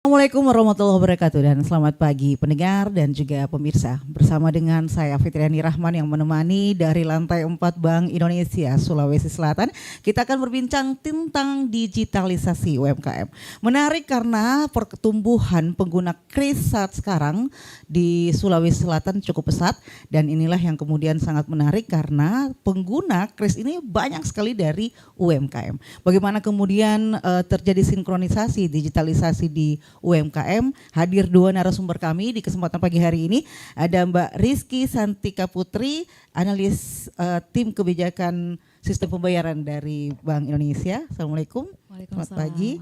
Assalamualaikum warahmatullahi wabarakatuh dan selamat pagi pendengar dan juga pemirsa. Bersama dengan saya Fitriani Rahman yang menemani dari lantai 4 Bank Indonesia Sulawesi Selatan. Kita akan berbincang tentang digitalisasi UMKM. Menarik karena pertumbuhan pengguna kris saat sekarang di Sulawesi Selatan cukup pesat dan inilah yang kemudian sangat menarik karena pengguna kris ini banyak sekali dari UMKM. Bagaimana kemudian terjadi sinkronisasi digitalisasi di UMKM. Hadir dua narasumber kami di kesempatan pagi hari ini. Ada Mbak Rizky Santika Putri, analis tim kebijakan sistem pembayaran dari Bank Indonesia. Assalamualaikum. Selamat pagi.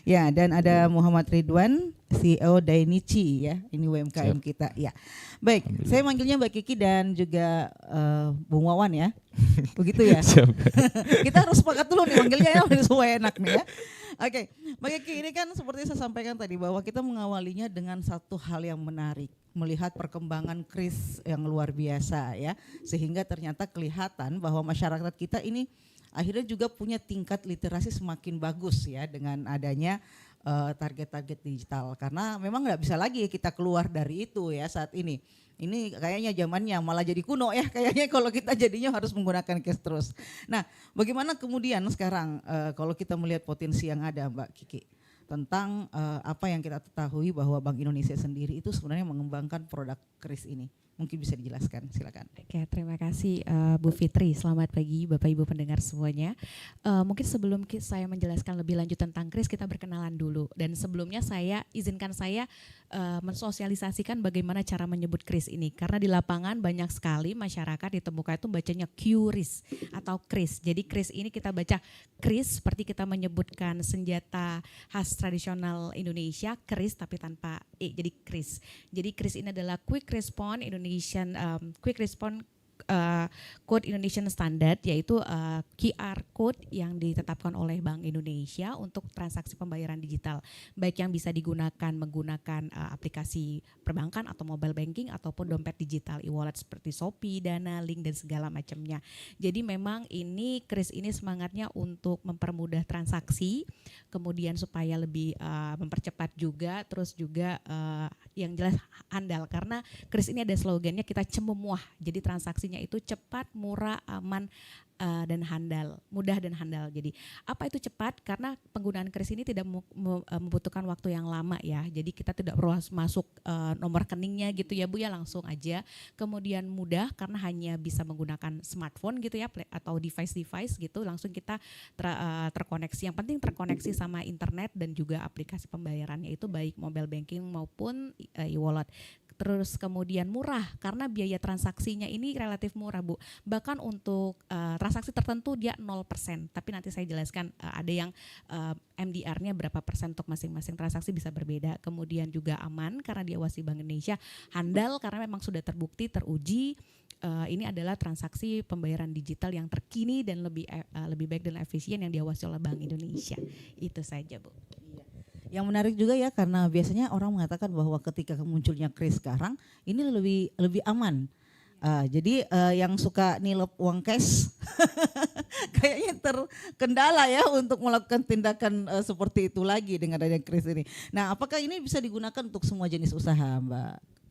Ya, dan ada Muhammad Ridwan, CEO Dainichi ya. Ini UMKM kita. Ya. Baik, saya manggilnya Mbak Kiki dan juga Bung Wawan ya. Begitu ya. Kita harus sepakat dulu nih manggilnya ya supaya enak nih ya. Oke, Mbak Kiki, ini kan seperti saya sampaikan tadi bahwa kita mengawalinya dengan satu hal yang menarik, melihat perkembangan kris yang luar biasa ya, sehingga ternyata kelihatan bahwa masyarakat kita ini akhirnya juga punya tingkat literasi semakin bagus ya dengan adanya target-target digital, karena memang nggak bisa lagi kita keluar dari itu ya saat ini. Ini kayaknya zamannya malah jadi kuno ya kayaknya kalau kita jadinya harus menggunakan cash terus. Nah, bagaimana kemudian sekarang kalau kita melihat potensi yang ada Mbak Kiki tentang apa yang kita ketahui bahwa Bank Indonesia sendiri itu sebenarnya mengembangkan produk kris ini. Mungkin bisa dijelaskan, silakan. Oke, terima kasih Bu Fitri. Selamat pagi Bapak Ibu pendengar semuanya. Mungkin sebelum saya menjelaskan lebih lanjut tentang kris, kita berkenalan dulu. Dan sebelumnya izinkan saya mensosialisasikan bagaimana cara menyebut kris ini. Karena di lapangan banyak sekali masyarakat ditemukan itu bacanya QRIS atau kris. Jadi kris ini kita baca kris seperti kita menyebutkan senjata khas tradisional Indonesia, kris tapi tanpa jadi kris. Jadi kris ini adalah Quick Response Code Indonesian Standard, yaitu QR Code yang ditetapkan oleh Bank Indonesia untuk transaksi pembayaran digital, baik yang bisa digunakan menggunakan aplikasi perbankan atau mobile banking ataupun dompet digital e-wallet seperti Shopee, Dana, Link dan segala macamnya. Jadi memang kris ini semangatnya untuk mempermudah transaksi, kemudian supaya lebih mempercepat juga, terus juga yang jelas handal, karena kris ini ada slogannya kita cememuah, jadi transaksinya itu cepat, murah, aman, dan handal, mudah dan handal. Jadi apa itu cepat? Karena penggunaan kris ini tidak membutuhkan waktu yang lama ya. Jadi kita tidak perlu masuk nomor rekeningnya gitu ya Bu ya, langsung aja. Kemudian mudah karena hanya bisa menggunakan smartphone gitu ya atau device gitu, langsung kita terkoneksi. Yang penting terkoneksi sama internet dan juga aplikasi pembayarannya itu baik mobile banking maupun e-wallet. Terus kemudian murah karena biaya transaksinya ini relatif murah Bu. Bahkan untuk transaksi tertentu dia 0%. Tapi nanti saya jelaskan ada yang MDR-nya berapa persen untuk masing-masing transaksi bisa berbeda. Kemudian juga aman karena diawasi Bank Indonesia. Handal karena memang sudah terbukti, teruji. Ini adalah transaksi pembayaran digital yang terkini dan lebih baik dan efisien yang diawasi oleh Bank Indonesia. Itu saja Bu. Yang menarik juga ya karena biasanya orang mengatakan bahwa ketika munculnya kris sekarang ini lebih aman. Jadi yang suka nilep uang cash kayaknya terkendala ya untuk melakukan tindakan seperti itu lagi dengan adanya kris ini. Nah, apakah ini bisa digunakan untuk semua jenis usaha, Mbak?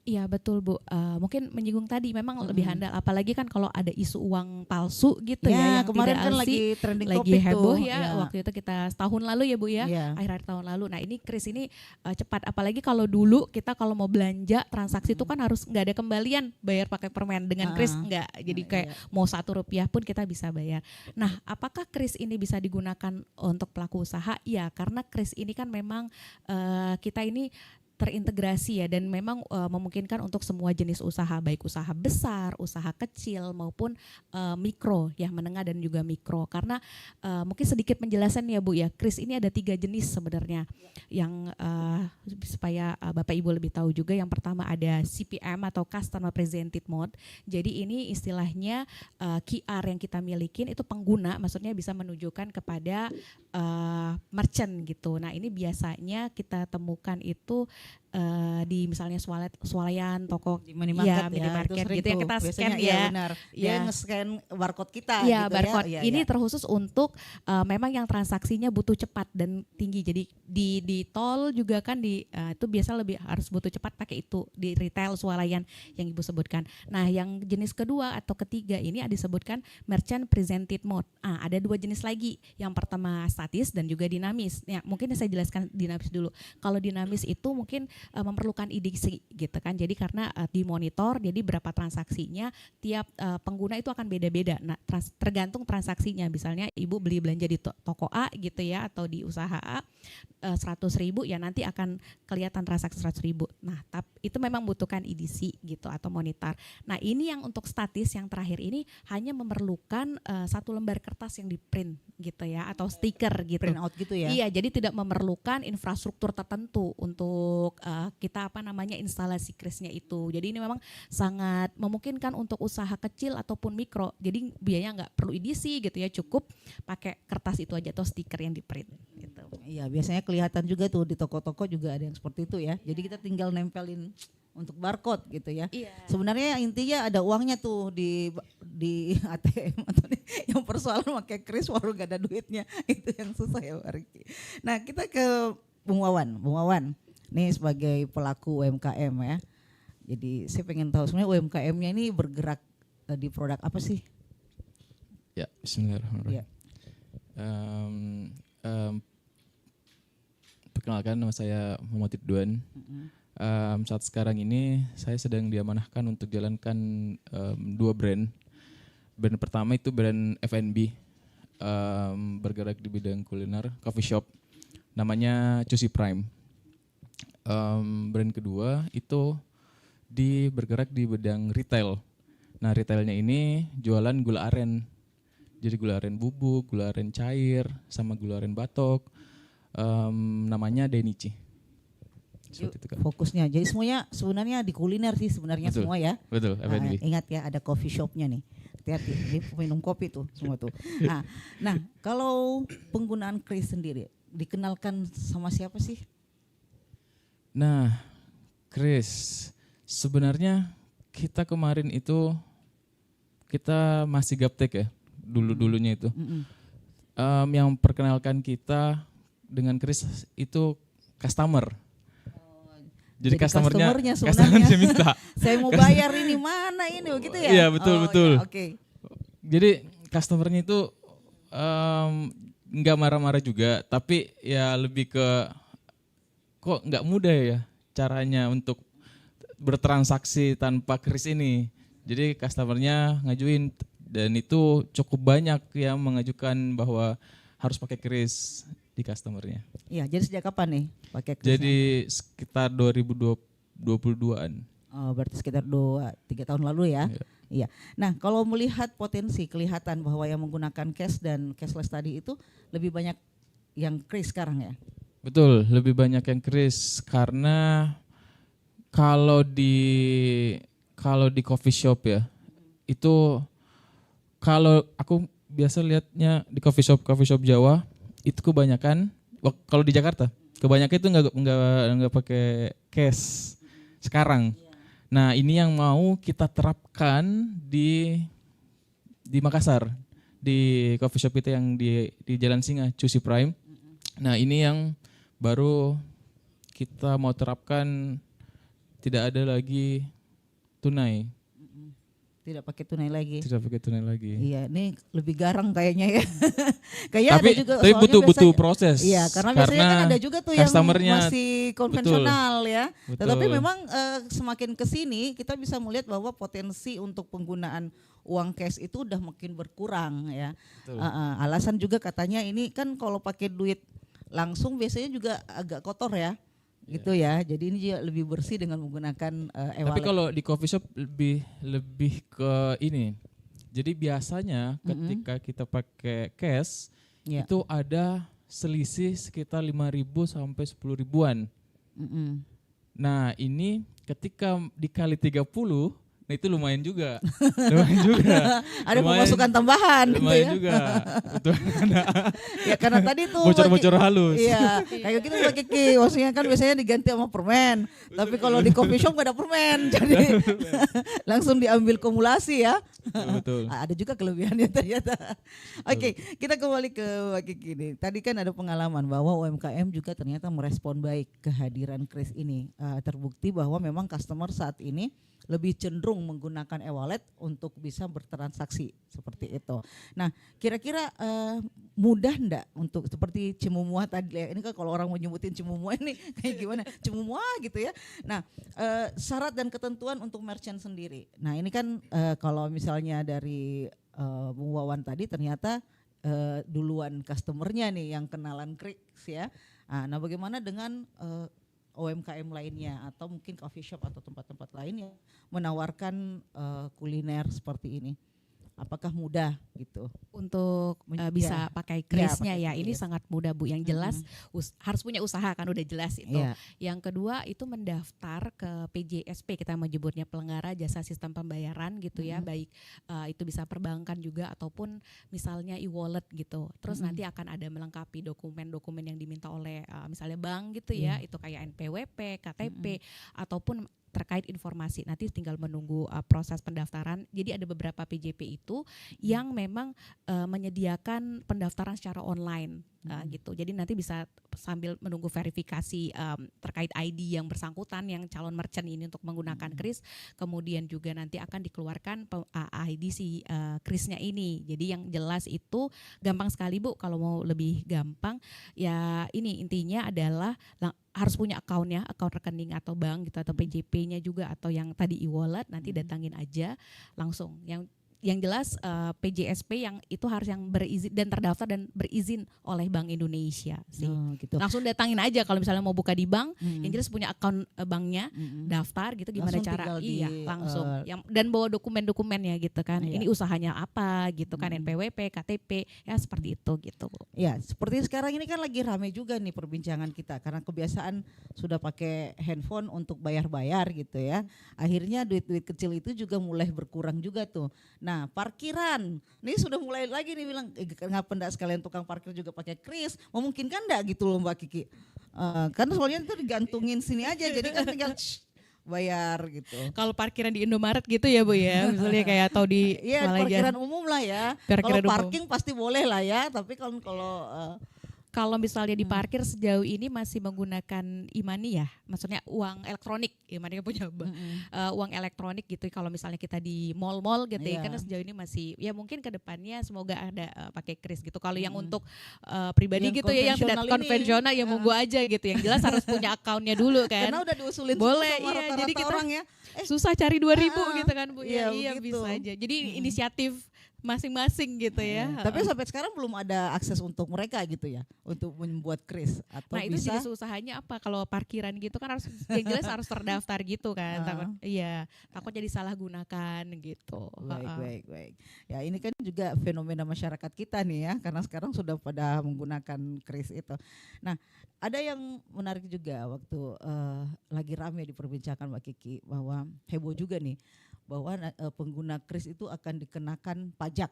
Iya betul Bu, mungkin menyinggung tadi memang lebih handal, apalagi kan kalau ada isu uang palsu gitu ya yang kemarin tidak kan lagi trending lagi heboh tuh. ya, waktu itu kita setahun lalu ya Bu ya, akhir tahun lalu. Nah ini kris ini cepat, apalagi kalau dulu kita kalau mau belanja transaksi itu kan harus nggak ada kembalian, bayar pakai permen, dengan kris nggak, jadi kayak mau Rp1 pun kita bisa bayar. Nah apakah kris ini bisa digunakan untuk pelaku usaha? Ya karena kris ini kan memang kita ini terintegrasi ya dan memang memungkinkan untuk semua jenis usaha, baik usaha besar, usaha kecil maupun mikro ya, menengah dan juga mikro. Karena mungkin sedikit penjelasan ya Bu ya, kris ini ada 3 jenis sebenarnya yang supaya Bapak Ibu lebih tahu juga. Yang pertama ada CPM atau Customer Presented Mode. Jadi ini istilahnya QR yang kita milikin itu pengguna, maksudnya bisa menunjukkan kepada merchant gitu. Nah ini biasanya kita temukan itu di misalnya swalayan, toko di minimarket, minimarket itu sering gitu ya tuh. kita Biasanya scan iya ya. benar. Dia Ya. nge-scan barcode kita Iya, gitu barcode. ya. Ini terkhusus untuk memang yang transaksinya butuh cepat dan tinggi. Jadi di tol juga kan itu biasa lebih harus butuh cepat pakai itu di retail swalayan yang Ibu sebutkan. Nah, yang jenis kedua atau ketiga ini disebutkan merchant presented mode. Ada 2 jenis lagi. Yang pertama statis dan juga dinamis. Ya, mungkin saya jelaskan dinamis dulu. Kalau dinamis itu mungkin memerlukan ediksi gitu kan. Jadi karena dimonitor, jadi berapa transaksinya tiap pengguna itu akan beda-beda. Nah, tergantung transaksinya. Misalnya Ibu beli belanja di toko A gitu ya atau di usaha A 100.000 ya nanti akan kelihatan transaksi 100.000. Nah, itu memang butuhkan edisi gitu atau monitor. Nah, ini yang untuk statis yang terakhir ini hanya memerlukan 1 lembar kertas yang di print gitu ya atau stiker gitu. Print out gitu ya. Iya, jadi tidak memerlukan infrastruktur tertentu untuk kita instalasi krisnya itu. Jadi ini memang sangat memungkinkan untuk usaha kecil ataupun mikro. Jadi biayanya nggak perlu edisi gitu ya, cukup pakai kertas itu aja atau stiker yang di print gitu. Iya, biasanya kelihatan juga tuh di toko-toko juga ada yang seperti itu ya. Jadi kita tinggal nempelin untuk barcode gitu ya. Iya. Sebenarnya intinya ada uangnya tuh di ATM atau yang persoalan pakai kris walau gak ada duitnya itu yang susah ya Pak Riki. Nah, kita ke Bung Wawan. Bung Wawan, nih sebagai pelaku UMKM ya. Jadi saya pengen tahu sebenarnya UMKM-nya ini bergerak di produk apa sih? Ya, bismillahirrahmanirrahim. Ya. Perkenalkan, nama saya Muhammad Ridwan. Saat sekarang ini saya sedang diamanahkan untuk jalankan 2 brand. Brand pertama itu brand F&B, bergerak di bidang kuliner, coffee shop, namanya Cusi Prime. Brand kedua itu bergerak di bidang retail. Nah, retailnya ini jualan gula aren. Jadi gula aren bubuk, gula aren cair, sama gula aren batok. Namanya Denichi. Seperti itu, Kak. Fokusnya. Jadi semuanya sebenarnya di kuliner sih sebenarnya. Betul. Semua ya. Betul, F&B. Ingat ya ada coffee shopnya nih. Hati-hati, ini minum kopi tuh semua tuh. Nah, kalau penggunaan kris sendiri dikenalkan sama siapa sih? Nah, Chris, sebenarnya kita kemarin itu kita masih gaptek ya, dulunya itu. Yang perkenalkan kita dengan Chris itu customer. Jadi customernya sebenarnya minta. Saya mau bayar ini mana ini begitu ya? Iya, betul. Ya, Oke. Jadi customernya itu nggak marah-marah juga, tapi ya lebih ke kok nggak mudah ya caranya untuk bertransaksi tanpa kris ini. Jadi customernya ngajuin dan itu cukup banyak yang mengajukan bahwa harus pakai kris di customernya. Iya, jadi sejak kapan nih pakai krisnya? Jadi sekitar 2022-an. Oh, berarti sekitar 2-3 tahun lalu ya. Iya. Nah, kalau melihat potensi kelihatan bahwa yang menggunakan cash dan cashless tadi itu lebih banyak yang kris sekarang ya. Betul, lebih banyak yang kris karena kalau di coffee shop ya, itu kalau aku biasa lihatnya di coffee shop Jawa itu kebanyakan kalau di Jakarta kebanyakan itu nggak pakai cash sekarang. Nah, ini yang mau kita terapkan di Makassar, di coffee shop kita yang di Jalan Singa, Cusi Prime. Nah, ini yang baru kita mau terapkan, tidak ada lagi tunai. Tidak pakai tunai lagi. Tidak pakai tunai lagi. Iya, ini lebih garang kayaknya ya. Kayaknya Tapi ada juga. tapi butuh proses. Iya, karena biasanya kan ada juga tuh yang masih konvensional ya. Betul. Tetapi memang semakin ke sini kita bisa melihat bahwa potensi untuk penggunaan uang cash itu udah makin berkurang ya. Alasan juga katanya ini kan kalau pakai duit langsung biasanya juga agak kotor ya. Gitu ya, jadi ini juga lebih bersih dengan menggunakan e-wallet. Tapi kalau di coffee shop lebih ke ini. Jadi biasanya ketika kita pakai cash itu ada selisih sekitar 5.000 sampai 10.000-an. Nah, ini ketika dikali 30 Nah itu lumayan juga. Lumayan juga. Ada pemasukan tambahan gitu Lumayan ya. juga. Betul. Ya karena tadi tuh Bocor-bocor halus. Iya, kayak gitu Mbak Kiki. Maksudnya kan biasanya diganti sama permen. Tapi kalau di coffee shop gak ada permen. Jadi langsung diambil kumulasi ya. Betul. Ada juga kelebihannya ternyata. Oke, kita kembali ke Mbak Kiki nih. Tadi kan ada pengalaman bahwa UMKM juga ternyata merespon baik kehadiran Kris ini. Terbukti bahwa memang customer saat ini lebih cenderung menggunakan e-wallet untuk bisa bertransaksi seperti itu. Nah, kira-kira mudah enggak untuk seperti Cimumuah tadi ya. Ini kan kalau orang mau nyebutin Cimumuah ini kayak gimana? Cimumuah gitu ya. Nah, syarat dan ketentuan untuk merchant sendiri. Nah, ini kan kalau misalnya dari Bung Wawan tadi ternyata duluan customernya nih yang kenalan Kris ya. Nah, bagaimana dengan UMKM lainnya atau mungkin coffee shop atau tempat-tempat lain yang menawarkan kuliner seperti ini? Apakah mudah gitu? Untuk bisa pakai Krisnya ya, ini Kris. sangat mudah Bu. Yang jelas harus punya usaha kan udah jelas itu. Iya. Yang kedua itu mendaftar ke PJSP, kita menyebutnya Penyelenggara Jasa Sistem Pembayaran gitu ya, baik itu bisa perbankan juga ataupun misalnya e-wallet gitu. Terus nanti akan ada melengkapi dokumen-dokumen yang diminta oleh misalnya bank gitu ya, itu kayak NPWP, KTP ataupun terkait informasi. Nanti tinggal menunggu proses pendaftaran. Jadi ada beberapa PJP itu yang memang menyediakan pendaftaran secara online gitu. Jadi nanti bisa sambil menunggu verifikasi terkait ID yang bersangkutan yang calon merchant ini untuk menggunakan Kris. Kemudian juga nanti akan dikeluarkan ID si Krisnya ini. Jadi yang jelas itu gampang sekali Bu, kalau mau lebih gampang ya ini intinya adalah harus punya account rekening atau bank gitu atau PJP-nya juga atau yang tadi e-wallet, nanti datangin aja langsung. Yang jelas PJSP yang itu harus yang berizin dan terdaftar dan berizin oleh Bank Indonesia sih. Gitu. Langsung datangin aja kalau misalnya mau buka di bank, yang jelas punya account banknya, daftar gitu gimana Langsung cara langsung. Dan bawa dokumen-dokumennya gitu kan. Iya. Ini usahanya apa gitu kan, NPWP, KTP, ya seperti itu gitu. Ya, seperti sekarang ini kan lagi rame juga nih perbincangan kita karena kebiasaan sudah pakai handphone untuk bayar-bayar gitu ya. Akhirnya duit-duit kecil itu juga mulai berkurang juga tuh. Nah, parkiran, ini sudah mulai lagi nih bilang, kenapa enggak sekalian tukang parkir juga pakai Kris? Memungkinkan enggak gitu loh Mbak Kiki? Karena soalnya itu digantungin sini aja, jadi kan tinggal bayar gitu. Kalau parkiran di Indomaret gitu ya Bu ya, misalnya kayak atau di Iya, parkiran umum lah ya. Kalau parking pasti boleh lah ya, tapi kalau misalnya di parkir sejauh ini masih menggunakan e-money ya, maksudnya uang elektronik, e-money punya uang elektronik gitu. Kalau misalnya kita di mall-mall gitu ya, karena sejauh ini masih ya mungkin ke depannya semoga ada pakai Kris gitu. Kalau yang untuk pribadi yang gitu ya, yang tidak konvensional ya monggo aja gitu. Yang jelas harus punya akunnya dulu kan. Karena udah diusulin boleh sama rata-rata jadi kita orang ya. Susah cari 2.000 gitu kan Bu. Iya gitu. bisa aja. Jadi inisiatif masing-masing gitu ya. Tapi sampai sekarang belum ada akses untuk mereka gitu ya, untuk membuat Kris atau itu bisa. jenis usahanya apa? Kalau parkiran gitu kan harus yang jelas harus terdaftar gitu kan. Takut jadi salah gunakan gitu. Baik. Ya ini kan juga fenomena masyarakat kita nih ya, karena sekarang sudah pada menggunakan Kris itu. Nah, ada yang menarik juga waktu lagi rame diperbincangkan Mbak Kiki bahwa heboh juga nih bahwa pengguna Kris itu akan dikenakan pajak.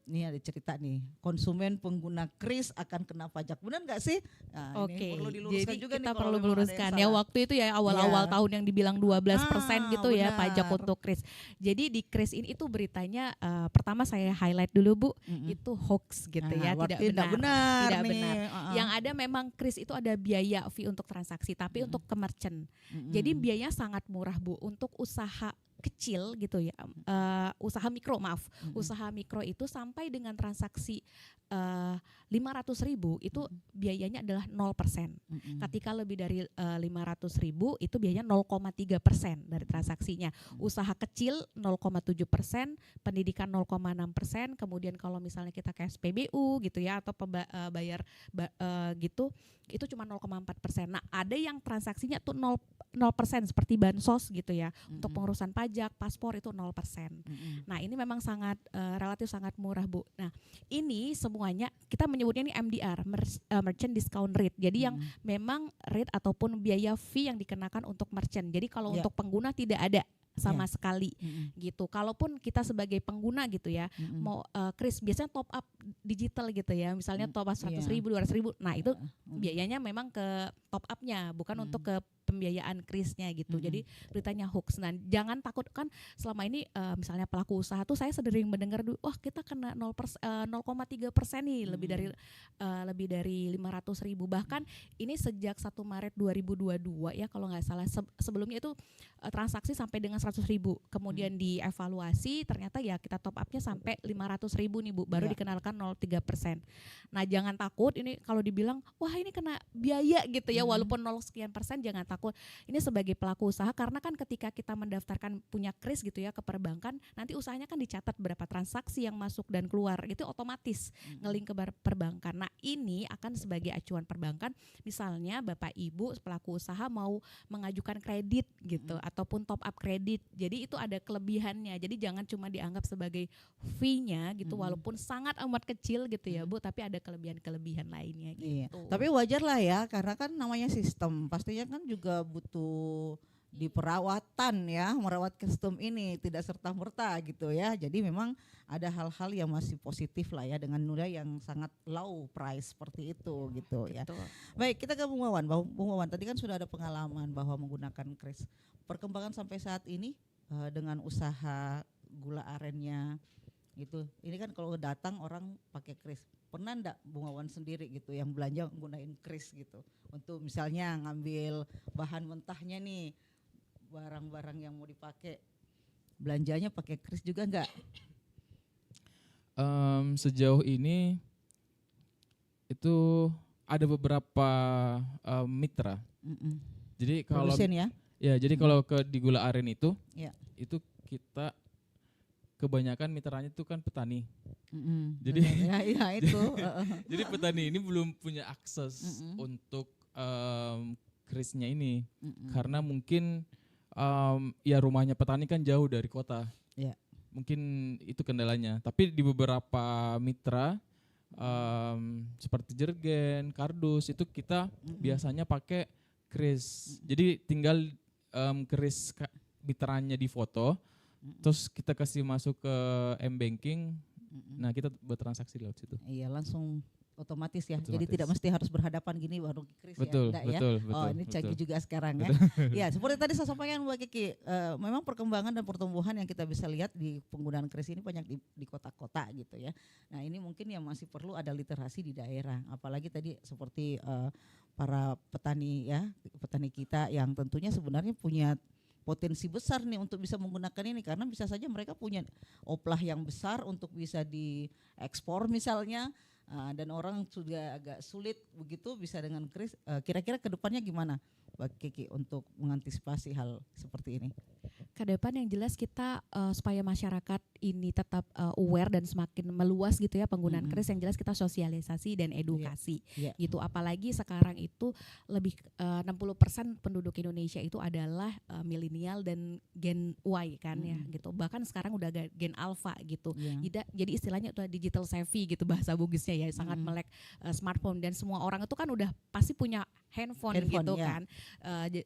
Ini ada cerita nih, konsumen pengguna Kris akan kena pajak, benar nggak sih? Nah, Oke, ini perlu diluruskan jadi juga kita nih perlu meluruskan ya, waktu itu ya awal-awal tahun yang dibilang 12% gitu ya pajak untuk Kris. Jadi di Kris ini itu beritanya pertama saya highlight dulu Bu, itu hoax gitu ya, tidak benar. Yang ada memang Kris itu ada biaya fee untuk transaksi, tapi untuk ke merchant. Jadi biayanya sangat murah Bu untuk usaha kecil gitu ya, usaha mikro usaha mikro itu sampai dengan transaksi 500.000 itu biayanya adalah 0%. Ketika lebih dari 500.000 itu biayanya 0,3% dari transaksinya. Usaha kecil 0,7%, pendidikan 0,6%, kemudian kalau misalnya kita ke SPBU gitu ya atau bayar gitu itu cuma 0,4%. Nah, ada yang transaksinya tuh 0% seperti bansos gitu ya. Untuk pengurusan pajak, paspor itu 0%. Nah, ini memang sangat relatif sangat murah, Bu. Nah, ini semuanya kita menyebutnya ini MDR, merchant discount rate. Jadi yang memang rate ataupun biaya fee yang dikenakan untuk merchant. Jadi kalau untuk pengguna tidak ada sama sekali gitu. Kalaupun kita sebagai pengguna gitu ya mau kris biasanya top up digital gitu ya, misalnya top up 100.000, 200.000. Nah itu biayanya memang ke top upnya, bukan untuk ke pembiayaan krisnya gitu. Jadi beritanya hoax. Nah, jangan takut kan selama ini misalnya pelaku usaha tuh saya sering mendengar wah kita kena 0,3% nih, lebih dari 500.000. Bahkan ini sejak 1 Maret 2022 ya kalau nggak salah, sebelumnya itu transaksi sampai dengan 100.000. Kemudian dievaluasi ternyata ya kita top upnya sampai 500.000 nih Bu, baru dikenalkan 0,3%. Nah, jangan takut ini kalau dibilang wah ini kena biaya gitu ya, walaupun 0 sekian persen, jangan takut. Ini sebagai pelaku usaha, karena kan ketika kita mendaftarkan punya kris gitu ya ke perbankan, nanti usahanya kan dicatat berapa transaksi yang masuk dan keluar, itu otomatis ngelink ke perbankan. Nah ini akan sebagai acuan perbankan, misalnya Bapak Ibu pelaku usaha mau mengajukan kredit gitu ataupun top up kredit, jadi itu ada kelebihannya. Jadi jangan cuma dianggap sebagai fee-nya gitu, walaupun sangat amat kecil gitu ya Bu, tapi ada kelebihan-kelebihan lainnya gitu. Iya. Tapi wajar lah ya, karena kan namanya sistem, pastinya kan juga butuh diperawatan ya, merawat sistem ini tidak serta-merta gitu ya. Jadi memang ada hal-hal yang masih positif lah ya dengan nilai yang sangat low price seperti itu gitu ya. Baik, kita ke Bung Wawan. Bung Wawan tadi kan sudah ada pengalaman bahwa menggunakan kris. Perkembangan sampai saat ini dengan usaha gula arennya gitu. Ini kan kalau datang orang pakai kris. Pernah enggak Bung Wawan sendiri gitu yang belanja menggunakan kris gitu untuk misalnya ngambil bahan mentahnya nih, barang-barang yang mau dipakai, belanjanya pakai kris juga enggak? Sejauh ini itu ada beberapa mitra. Jadi kalau jadi kalau di Gula Aren itu kita kebanyakan mitranya itu kan petani. Jadi itu. Jadi petani ini belum punya akses untuk krisnya ini, karena mungkin ya rumahnya petani kan jauh dari kota. Mungkin itu kendalanya. Tapi di beberapa mitra seperti Jergen, Kardus itu kita biasanya pakai kris. Jadi tinggal kris mitranya di foto. Terus kita kasih masuk ke M-Banking, nah kita bertransaksi lewat situ. Iya, langsung otomatis ya. Jadi tidak mesti harus berhadapan gini baru kris betul, ya. Betul, ini canggih juga sekarang ya. Ya, seperti tadi saya sampaikan Mbak Kiki, memang perkembangan dan pertumbuhan yang kita bisa lihat di penggunaan kris ini banyak di kota-kota gitu ya. Nah ini mungkin yang masih perlu ada literasi di daerah. Apalagi tadi seperti para petani ya, petani kita yang tentunya sebenarnya punya potensi besar nih untuk bisa menggunakan ini, karena bisa saja mereka punya oplah yang besar untuk bisa diekspor misalnya, dan orang sudah agak sulit begitu bisa dengan kris. Kira-kira kedepannya gimana Mbak Kiki untuk mengantisipasi hal seperti ini? Ke depan yang jelas kita supaya masyarakat ini tetap aware dan semakin meluas gitu ya penggunaan kris, yang jelas kita sosialisasi dan edukasi gitu. Apalagi sekarang itu lebih 60% penduduk Indonesia itu adalah milenial dan Gen Y kan ya gitu. Bahkan sekarang udah Gen Alpha gitu. Jadi istilahnya itu digital savvy gitu bahasa Bugisnya ya, sangat melek smartphone, dan semua orang itu kan udah pasti punya handphone gitu kan.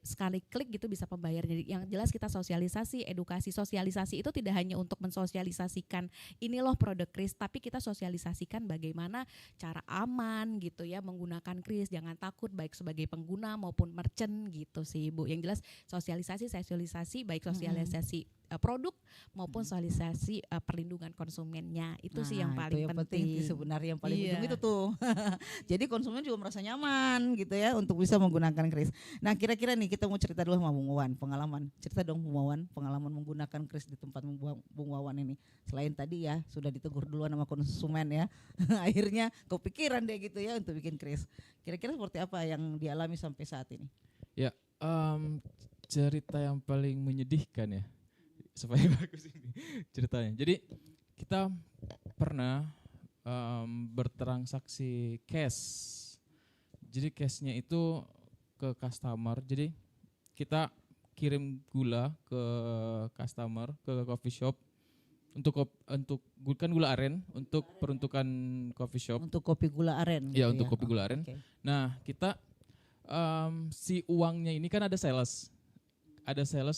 Sekali klik gitu bisa pembayar. Jadi yang jelas kita sosialisasi, edukasi. Sosialisasi itu tidak hanya untuk mensosialisasikan ini loh produk kris, tapi kita sosialisasikan bagaimana cara aman gitu ya menggunakan kris. Jangan takut baik sebagai pengguna maupun merchant gitu sih Bu. Yang jelas sosialisasi baik sosialisasi produk maupun sosialisasi perlindungan konsumennya. Itu sih yang paling penting. Sebenarnya yang paling ujung itu tuh. Jadi konsumen juga merasa nyaman gitu ya untuk bisa menggunakan kris. Nah kira-kira nih kita mau cerita dulu sama Bung Wawan, pengalaman. Cerita dong Bung Wawan, pengalaman menggunakan kris di tempat Bung Wawan ini. Selain tadi ya sudah ditegur duluan sama konsumen ya. Akhirnya kepikiran deh gitu ya untuk bikin kris. Kira-kira seperti apa yang dialami sampai saat ini? Ya, cerita yang paling menyedihkan ya, supaya bagus ini ceritanya. Jadi kita pernah bertransaksi cash. Jadi cashnya itu ke customer. Jadi kita kirim gula ke customer, ke coffee shop untuk kan gula aren untuk peruntukan coffee shop. Untuk kopi gula aren. Ya, untuk kopi gula aren. Okay. Nah kita si uangnya ini kan ada sales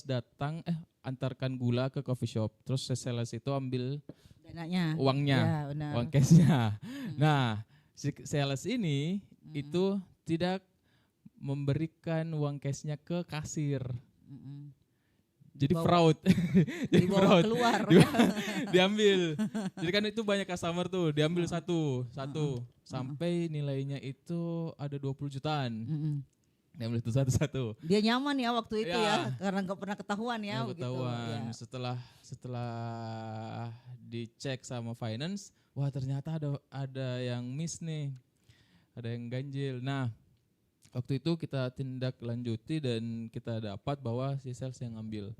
datang, antarkan gula ke coffee shop. Terus si sales itu ambil Dananya. uangnya, Ya, benar. uang cashnya. Nah, si sales ini itu tidak memberikan uang cashnya ke kasir. Jadi fraud. Jadi Dibawa fraud. keluar. Diambil. Jadi kan itu banyak customer tuh, diambil satu sampai nilainya itu ada 20 jutaan. Diambil itu satu-satu. Dia nyaman ya waktu itu Ya. karena nggak pernah ketahuan ya Nggak begitu. ketahuan. Ya. Setelah dicek sama finance, wah ternyata ada yang miss nih. Ada yang ganjil. Nah, waktu itu kita tindak lanjuti dan kita dapat bahwa si sales yang ngambil.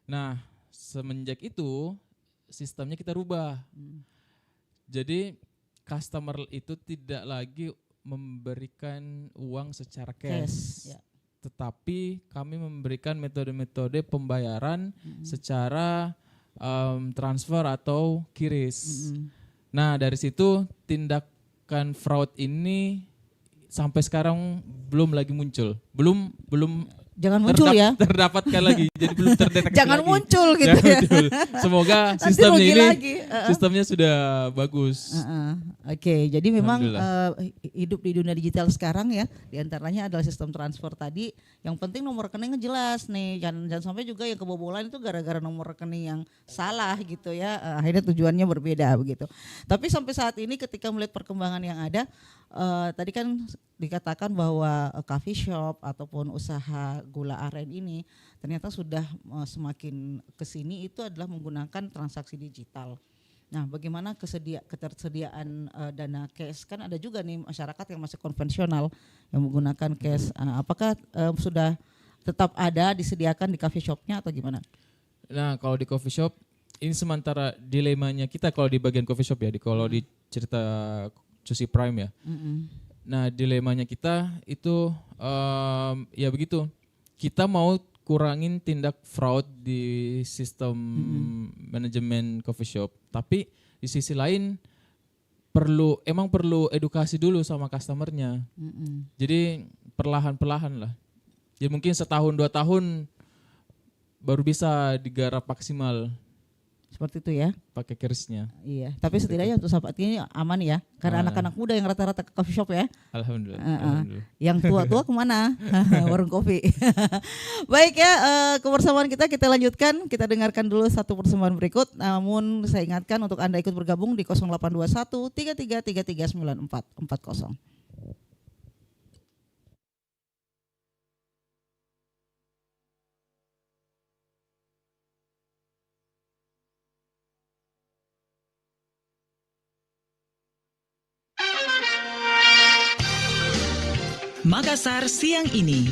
Nah, semenjak itu sistemnya kita rubah. Jadi customer itu tidak lagi memberikan uang secara cash. Ya. Tetapi kami memberikan metode-metode pembayaran secara transfer atau QRIS. Nah, dari situ tindakan fraud ini sampai sekarang belum lagi muncul. Belum Jangan muncul ya. terdapatkan lagi. Jadi belum terdeteksi Jangan lagi. muncul gitu Jangan ya. muncul. Semoga Nanti sistemnya rugi ini lagi. sistemnya sudah bagus. Oke, jadi memang Alhamdulillah. hidup di dunia digital sekarang ya, diantaranya adalah sistem transfer tadi. Yang penting nomor rekeningnya jelas nih, jangan sampai juga yang kebobolan itu gara-gara nomor rekening yang salah gitu ya. Akhirnya tujuannya berbeda begitu. Tapi sampai saat ini ketika melihat perkembangan yang ada, tadi kan dikatakan bahwa coffee shop ataupun usaha gula aren ini ternyata sudah semakin kesini itu adalah menggunakan transaksi digital. Nah, bagaimana ketersediaan dana cash? Kan ada juga nih masyarakat yang masih konvensional yang menggunakan cash. Apakah sudah tetap ada disediakan di coffee shopnya atau gimana? Nah, kalau di coffee shop ini sementara dilemanya kita kalau di bagian coffee shop ya, kalau di cerita Cusi Prime ya. Nah, dilemanya kita itu ya begitu. Kita mau kurangin tindak fraud di sistem manajemen coffee shop, tapi di sisi lain perlu edukasi dulu sama customernya. Jadi perlahan-perlahan lah. Jadi mungkin 1-2 tahun baru bisa digarap maksimal Seperti itu ya. pakai QRIS-nya. Iya, tapi setidaknya untuk saat ini aman ya, karena anak-anak muda yang rata-rata ke coffee shop ya. Alhamdulillah. Alhamdulillah. Yang tua-tua kemana? Warung kopi. Baik ya, kebersamaan kita lanjutkan. Kita dengarkan dulu satu persembahan berikut. Namun saya ingatkan untuk Anda ikut bergabung di 0821 3333 9440. Makassar siang ini.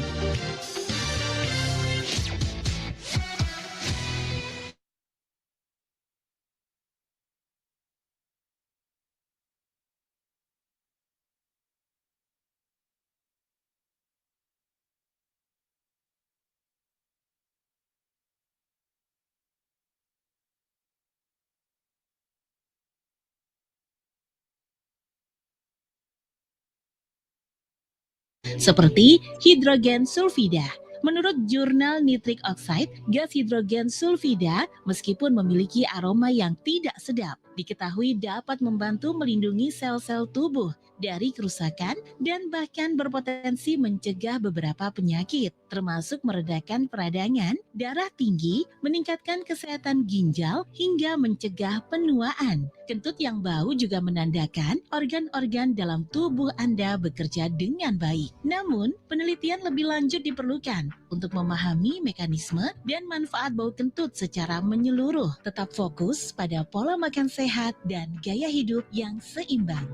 Seperti hidrogen sulfida. Menurut jurnal Nitric Oxide, gas hidrogen sulfida meskipun memiliki aroma yang tidak sedap, diketahui dapat membantu melindungi sel-sel tubuh dari kerusakan dan bahkan berpotensi mencegah beberapa penyakit, termasuk meredakan peradangan, darah tinggi, meningkatkan kesehatan ginjal, hingga mencegah penuaan. Kentut yang bau juga menandakan organ-organ dalam tubuh Anda bekerja dengan baik. Namun, penelitian lebih lanjut diperlukan untuk memahami mekanisme dan manfaat bau kentut secara menyeluruh. Tetap fokus pada pola makan sehat dan gaya hidup yang seimbang.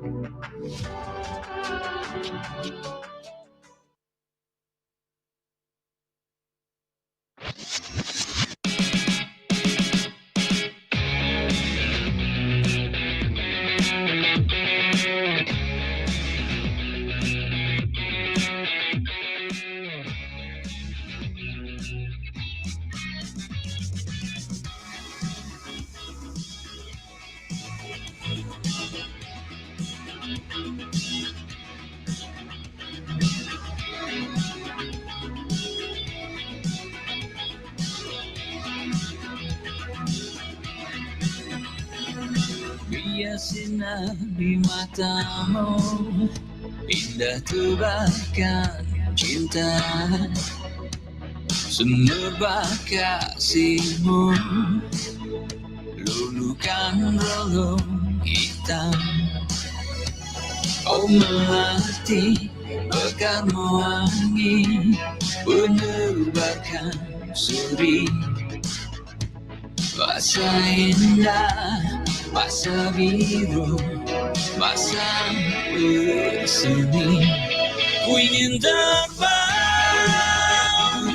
cahaya sinar di matamu, indah tebarkan cinta, semerbak kasihmu, lulukan relung hitam. Oh melati bekar mewangi, menebarkan suri, masa indah, masa biru, masa bersemi. Ku ingin terbang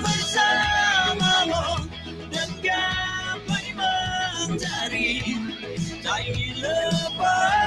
bersamamu dan gapai mentari, tak ingin lepas.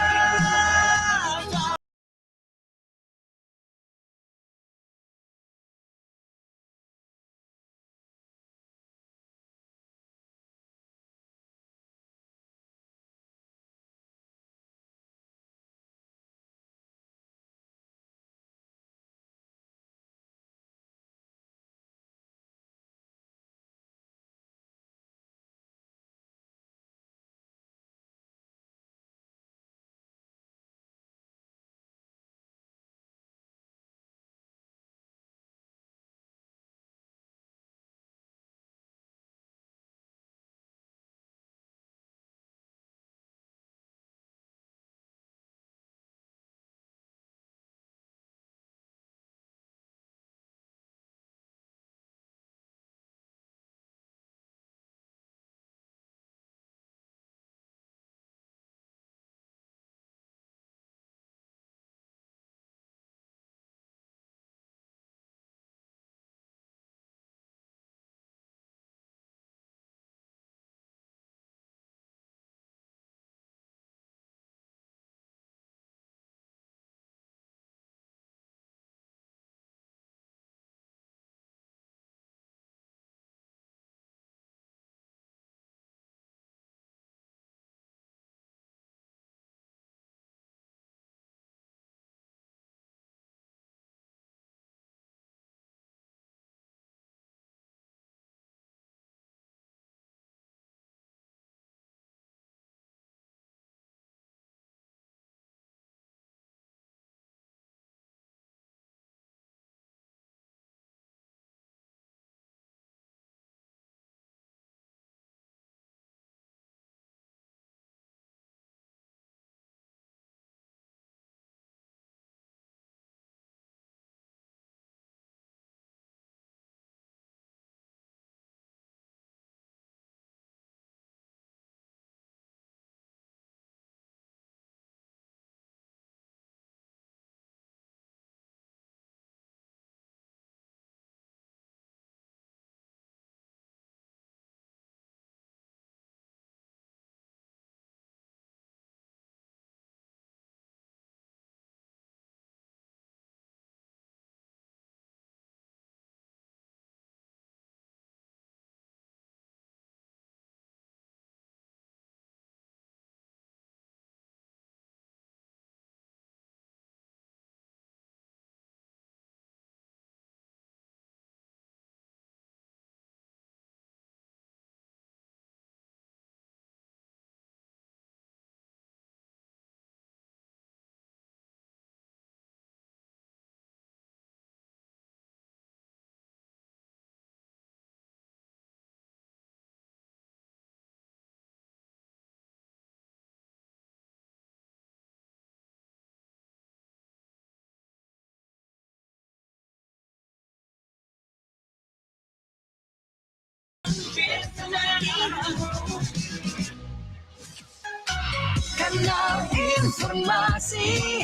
Kanal informasi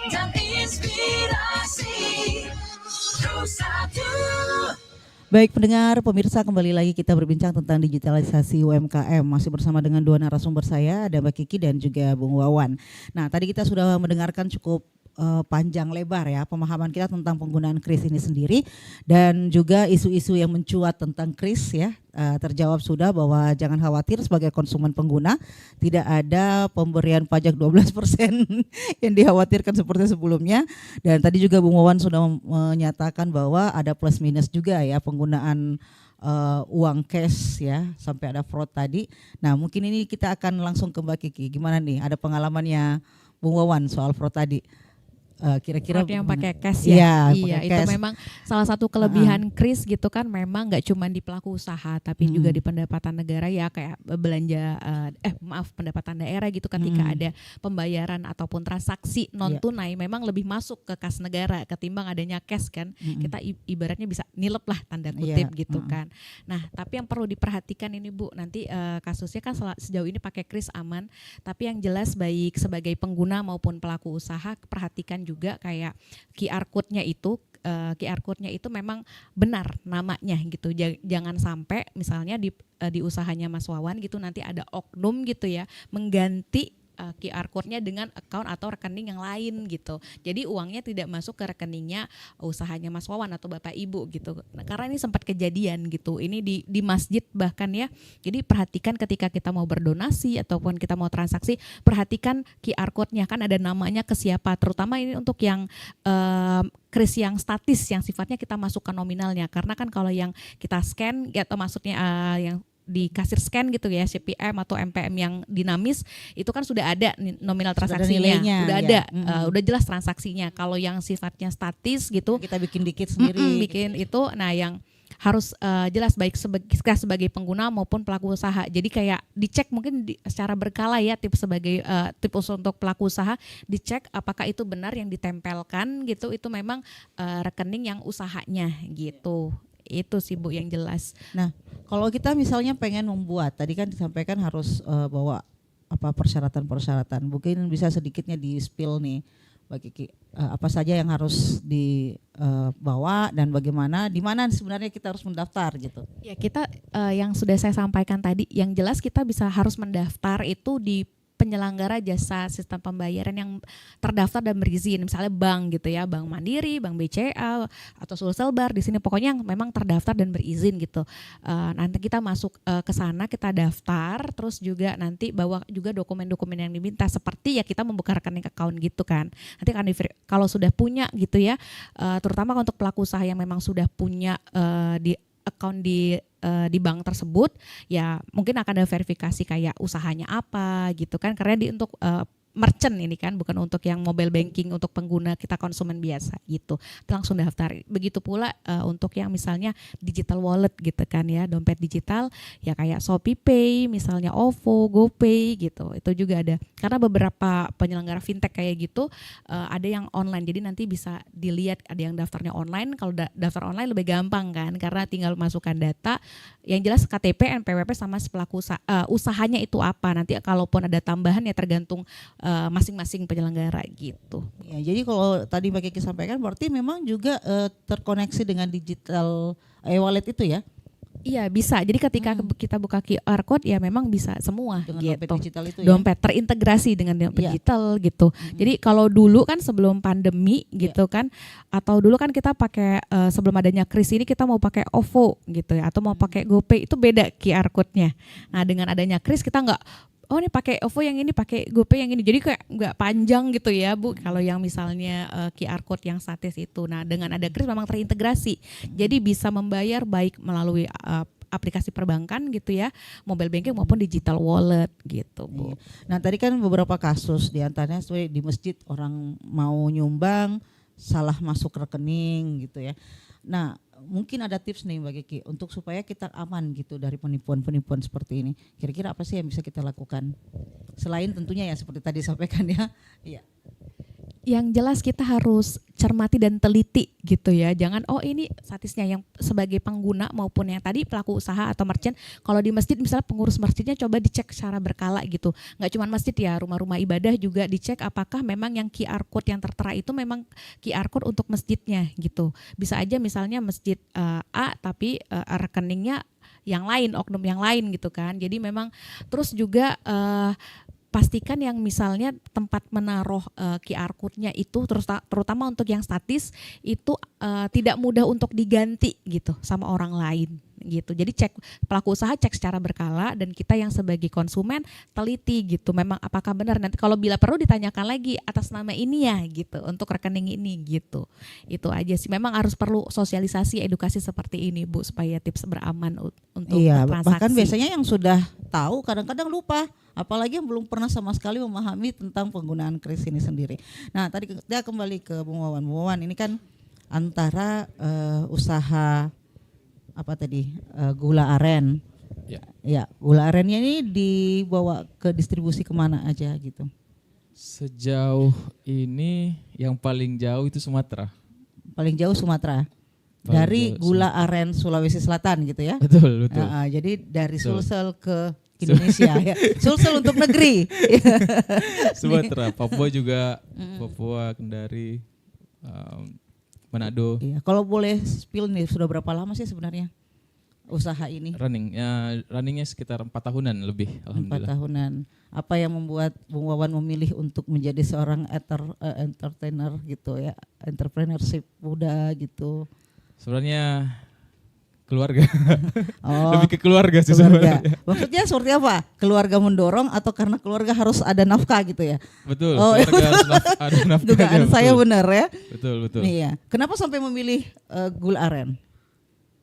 dan inspirasi Terus Satu. Baik pendengar, pemirsa, kembali lagi kita berbincang tentang digitalisasi UMKM. Masih bersama dengan dua narasumber saya, ada Mbak Kiki dan juga Bung Wawan. Nah, tadi kita sudah mendengarkan cukup panjang lebar ya pemahaman kita tentang penggunaan kris ini sendiri, dan juga isu-isu yang mencuat tentang kris ya. Terjawab sudah bahwa jangan khawatir sebagai konsumen pengguna, tidak ada pemberian pajak 12% yang dikhawatirkan seperti sebelumnya. Dan tadi juga Bung Wawan sudah menyatakan bahwa ada plus minus juga ya penggunaan uang cash ya, sampai ada fraud tadi. Nah mungkin ini kita akan langsung ke Mbak Kiki, gimana nih, ada pengalamannya Bung Wawan soal fraud tadi? Kira-kira Fraud yang pakai cash ya. Iya, itu cash. memang salah satu kelebihan kris gitu kan, memang nggak cuma di pelaku usaha tapi juga di pendapatan negara ya, kayak belanja pendapatan daerah gitu, ketika ada pembayaran ataupun transaksi non tunai memang lebih masuk ke kas negara ketimbang adanya cash kan. Kita ibaratnya bisa nilep lah tanda kutip gitu kan. Nah, tapi yang perlu diperhatikan ini Bu, nanti kasusnya kan sejauh ini pakai kris aman, tapi yang jelas baik sebagai pengguna maupun pelaku usaha perhatikan juga kayak QR code-nya itu memang benar namanya gitu. Jangan sampai misalnya di usahanya Mas Wawan gitu nanti ada oknum gitu ya mengganti QR code-nya dengan account atau rekening yang lain gitu. Jadi uangnya tidak masuk ke rekeningnya usahanya Mas Wawan atau Bapak Ibu gitu. Nah, karena ini sempat kejadian gitu. Ini di masjid bahkan ya. Jadi perhatikan ketika kita mau berdonasi ataupun kita mau transaksi, perhatikan QR code-nya, kan ada namanya ke siapa. Terutama ini untuk yang kris yang statis, yang sifatnya kita masukkan nominalnya. Karena kan kalau yang kita scan atau maksudnya yang di kasir scan gitu ya, CPM atau MPM yang dinamis, itu kan sudah ada nominal transaksinya, udah ada, udah jelas transaksinya. Kalau yang sifatnya statis gitu, kita bikin dikit sendiri, bikin itu, nah yang harus jelas baik sebagai pengguna maupun pelaku usaha. Jadi kayak dicek mungkin secara berkala ya, tips untuk pelaku usaha, dicek apakah itu benar yang ditempelkan gitu, itu memang rekening yang usahanya gitu. Itu sih Bu yang jelas. Nah, kalau kita misalnya pengen membuat, tadi kan disampaikan harus bawa persyaratan-persyaratan. Mungkin bisa sedikitnya di spill nih, Mbak Kiki, apa saja yang harus dibawa dan bagaimana, di mana sebenarnya kita harus mendaftar gitu. Ya kita yang sudah saya sampaikan tadi, yang jelas kita harus mendaftar itu di penyelenggara jasa sistem pembayaran yang terdaftar dan berizin, misalnya bank gitu ya, Bank Mandiri, Bank BCA atau Sulselbar, di sini pokoknya yang memang terdaftar dan berizin gitu. Nanti kita masuk ke sana, kita daftar, terus juga nanti bawa juga dokumen-dokumen yang diminta, seperti ya kita membuka rekening account gitu kan. Nanti kan kalau sudah punya gitu ya, terutama untuk pelaku usaha yang memang sudah punya di account di bank tersebut, ya mungkin akan ada verifikasi kayak usahanya apa gitu kan, karena untuk merchant ini kan, bukan untuk yang mobile banking untuk pengguna kita konsumen biasa gitu, langsung daftar. Begitu pula untuk yang misalnya digital wallet gitu kan ya, dompet digital ya kayak ShopeePay, misalnya OVO, GoPay gitu, itu juga ada. Karena beberapa penyelenggara fintech kayak gitu ada yang online, jadi nanti bisa dilihat ada yang daftarnya online. Kalau daftar online lebih gampang kan, karena tinggal masukkan data, yang jelas KTP, NPWP sama pelaku usahanya itu apa. Nanti kalaupun ada tambahan ya tergantung masing-masing penyelenggara gitu. Ya, jadi kalau tadi Mbak Kiki sampaikan berarti memang juga terkoneksi dengan digital wallet itu ya? Iya bisa, jadi ketika kita buka QR code ya memang bisa semua dengan gitu. dompet digital itu ya? Dompet terintegrasi dengan dompet digital gitu. Jadi kalau dulu kan sebelum pandemi gitu kan, atau dulu kan kita pakai sebelum adanya kris ini kita mau pakai OVO gitu ya, atau mau pakai GoPay, itu beda QR code-nya. Nah dengan adanya kris kita nggak, oh ini pakai OVO yang ini, pakai GoPay yang ini, jadi kayak nggak panjang gitu ya Bu. Kalau yang misalnya QR code yang statis itu, nah dengan ada kris memang terintegrasi, jadi bisa membayar baik melalui aplikasi perbankan gitu ya, mobile banking maupun digital wallet gitu Bu. Nah tadi kan beberapa kasus, diantaranya di masjid orang mau nyumbang salah masuk rekening gitu ya. Nah mungkin ada tips nih Mbak Kiki untuk supaya kita aman gitu dari penipuan-penipuan seperti ini. Kira-kira apa sih yang bisa kita lakukan? Selain tentunya ya seperti tadi sampaikan ya. Iya. Yang jelas kita harus cermati dan teliti gitu ya. Jangan ini statisnya yang sebagai pengguna maupun yang tadi pelaku usaha atau merchant. Kalau di masjid misalnya pengurus masjidnya coba dicek secara berkala gitu. Nggak cuma masjid ya, rumah-rumah ibadah juga dicek apakah memang yang QR code yang tertera itu memang QR code untuk masjidnya gitu. Bisa aja misalnya masjid A tapi rekeningnya yang lain, oknum yang lain gitu kan. Jadi memang terus juga pastikan yang misalnya tempat menaruh QR code-nya itu terutama untuk yang statis itu tidak mudah untuk diganti gitu sama orang lain gitu. Jadi pelaku usaha cek secara berkala dan kita yang sebagai konsumen teliti gitu. Memang apakah benar, nanti kalau bila perlu ditanyakan lagi atas nama ini ya gitu untuk rekening ini gitu. Itu aja sih. Memang harus perlu sosialisasi edukasi seperti ini Bu supaya tips beraman untuk transaksi. Bahkan biasanya yang sudah tahu kadang-kadang lupa, apalagi yang belum pernah sama sekali memahami tentang penggunaan kris ini sendiri. Nah, tadi kita kembali ke Bung Wawan. Bung Wawan, ini kan antara usaha apa tadi gula aren. Ya, gula arennya ini dibawa ke distribusi kemana aja gitu? Sejauh ini yang paling jauh itu Sumatera. Paling jauh Sumatera. Paling Dari jauh gula aren Sulawesi Selatan gitu ya? Betul. Jadi dari Betul. Sulsel ke Indonesia ya. Sulsel untuk negeri. Sumatera, Papua juga, Papua, Kendari, Manado. Iya, kalau boleh spill nih, sudah berapa lama sih sebenarnya usaha ini? Runningnya sekitar 4 tahunan lebih, 4 alhamdulillah. tahunan. Apa yang membuat Bung Wawan memilih untuk menjadi seorang entertainer gitu ya, entrepreneurship muda gitu? Sebenarnya keluarga, Oh, lebih ke keluarga sih keluarga. sebenarnya. Maksudnya seperti apa? Keluarga mendorong atau karena keluarga harus ada nafkah gitu ya? Betul, Oh, keluarga harus ada nafkahnya. Dugaan saya betul. benar ya. Betul. Iya. Kenapa sampai memilih gula aren?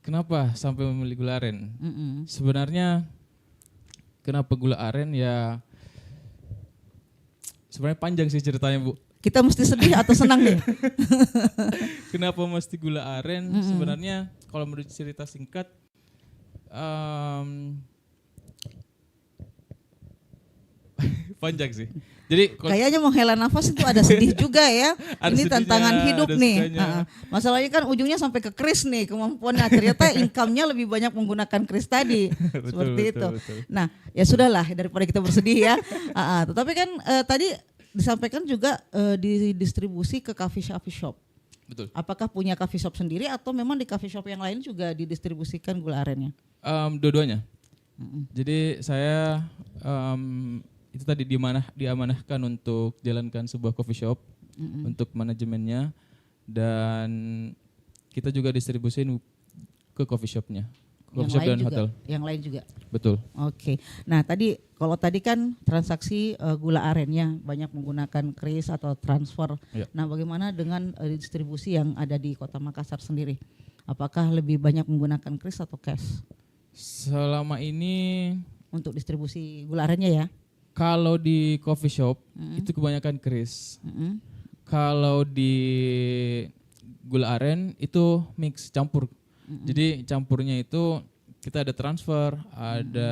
Kenapa sampai memilih gula aren? Mm-mm. Sebenarnya kenapa gula aren ya sebenarnya panjang sih ceritanya Bu. Kita mesti sedih atau senang nih? Kenapa mesti gula aren? Sebenarnya kalau menurut cerita singkat, panjang sih. Jadi Kayaknya menghela nafas itu ada sedih juga ya. Ada Ini sedihnya, tantangan hidup ada nih. sukanya. Masalahnya kan ujungnya sampai ke kris nih kemampuannya. Ternyata income-nya lebih banyak menggunakan kris tadi. Seperti itu. betul. Nah, ya sudahlah daripada kita bersedih ya. Tetapi kan tadi disampaikan juga didistribusi ke coffee shop. Betul. Apakah punya coffee shop sendiri atau memang di coffee shop yang lain juga didistribusikan gula arennya? Dua-duanya. Jadi saya itu tadi diamanahkan untuk jalankan sebuah coffee shop untuk manajemennya, dan kita juga distribusin ke coffee shopnya, coffee shop dan hotel. Yang lain juga. Betul. Oke. Nah, kalau tadi kan transaksi gula arennya banyak menggunakan kris atau transfer. Ya. Nah, bagaimana dengan distribusi yang ada di Kota Makassar sendiri? Apakah lebih banyak menggunakan kris atau cash Selama ini untuk distribusi gula arennya ya? kalau di coffee shop itu kebanyakan kris. Kalau di gula aren itu mix campur. Jadi campurnya itu kita ada transfer, ada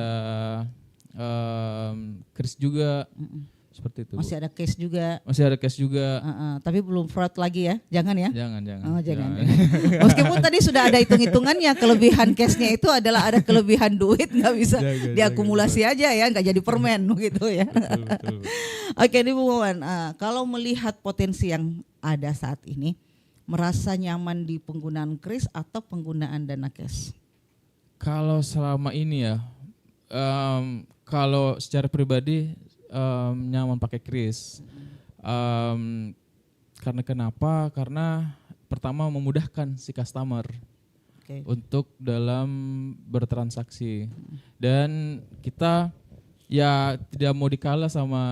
kris juga, seperti itu. Bu. Masih ada cash juga. Masih ada cash juga. Tapi belum fraud lagi ya? Jangan ya? Jangan. Oh, jangan. Meskipun tadi sudah ada hitung-hitungannya, kelebihan cashnya itu adalah ada kelebihan duit, nggak bisa diakumulasi aja ya, nggak jadi permen gitu ya. Betul. Oke, ini Bu Wawan, kalau melihat potensi yang ada saat ini, merasa nyaman di penggunaan kris atau penggunaan dana cash? Kalau selama ini ya, kalau secara pribadi nyaman pakai kris. Karena kenapa? Karena pertama memudahkan si customer untuk dalam bertransaksi, dan kita ya tidak mau dikalah sama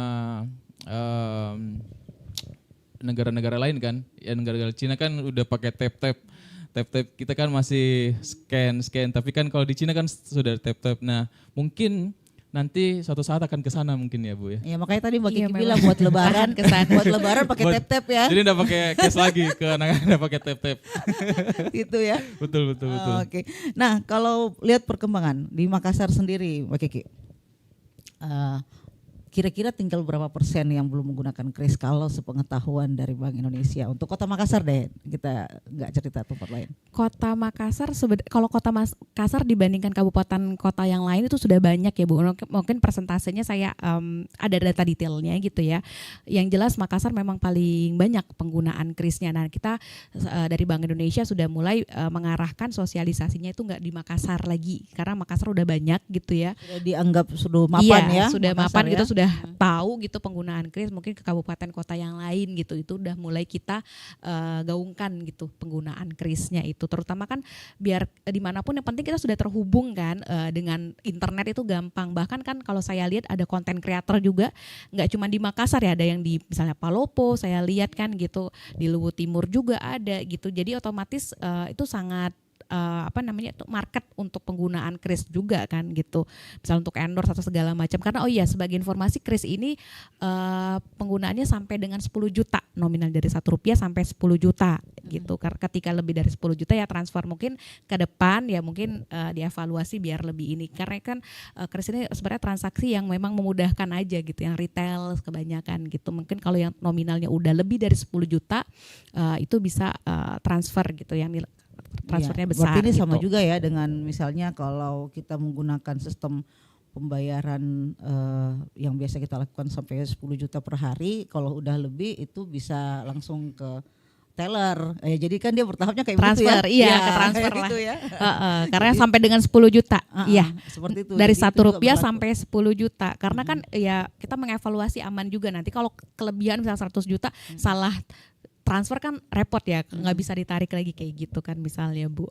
negara-negara lain kan. Ya negara-negara Cina kan udah pakai tap, kita kan masih scan, tapi kan kalau di Cina kan sudah tap. Nah, mungkin nanti suatu saat akan ke sana mungkin ya Bu ya. Ya makanya tadi Mbak Iya, Kiki bilang buat lebaran buat lebaran pakai tap ya. Jadi enggak pakai cash lagi, ke anak-anak pakai tap. Gitu ya. Betul. Oke. Nah, kalau lihat perkembangan di Makassar sendiri Mbak Kiki. Kira-kira tinggal berapa persen yang belum menggunakan kris kalau sepengetahuan dari Bank Indonesia untuk Kota Makassar deh, kita nggak cerita tempat lain. Kota Makassar, kalau Kota Makassar dibandingkan kabupaten kota yang lain itu sudah banyak ya Bu. Mungkin persentasenya saya ada data detailnya gitu ya. Yang jelas Makassar memang paling banyak penggunaan krisnya. Nah kita dari Bank Indonesia sudah mulai mengarahkan sosialisasinya itu nggak di Makassar lagi, karena Makassar udah banyak gitu ya. Sudah dianggap sudah mapan ya. Sudah Makassar mapan, kita sudah udah tahu gitu penggunaan kris, mungkin ke kabupaten kota yang lain gitu, itu udah mulai kita gaungkan gitu penggunaan krisnya itu, terutama kan biar dimanapun yang penting kita sudah terhubung kan dengan internet itu gampang. Bahkan kan kalau saya lihat ada konten kreator juga, nggak cuma di Makassar ya, ada yang di misalnya Palopo saya lihat kan gitu, di Luwu Timur juga ada gitu. Jadi otomatis itu sangat market untuk penggunaan kris juga kan gitu, misal untuk endorse atau segala macam. Karena sebagai informasi, kris ini penggunaannya sampai dengan 10 juta nominal, dari Rp1 sampai 10 juta gitu. Ketika lebih dari 10 juta ya transfer, mungkin ke depan ya mungkin dievaluasi biar lebih ini, karena kan kris ini sebenarnya transaksi yang memang memudahkan aja gitu, yang retail kebanyakan gitu. Mungkin kalau yang nominalnya udah lebih dari 10 juta itu bisa transfer gitu ya, transfernya besar. Berarti ini gitu. sama juga ya dengan misalnya kalau kita menggunakan sistem pembayaran yang biasa kita lakukan sampai 10 juta per hari, kalau udah lebih itu bisa langsung ke teller. Jadi kan dia bertahapnya kayak transfer, begitu ya. ke transfer lah. Gitu ya. Karena sampai dengan 10 juta. Iya. Seperti itu. Dari Jadi itu juga Rp1 berlaku. sampai 10 juta. Karena kan ya kita mengevaluasi aman juga, nanti kalau kelebihan misalnya 100 juta salah transfer kan repot ya, nggak bisa ditarik lagi kayak gitu kan misalnya Bu.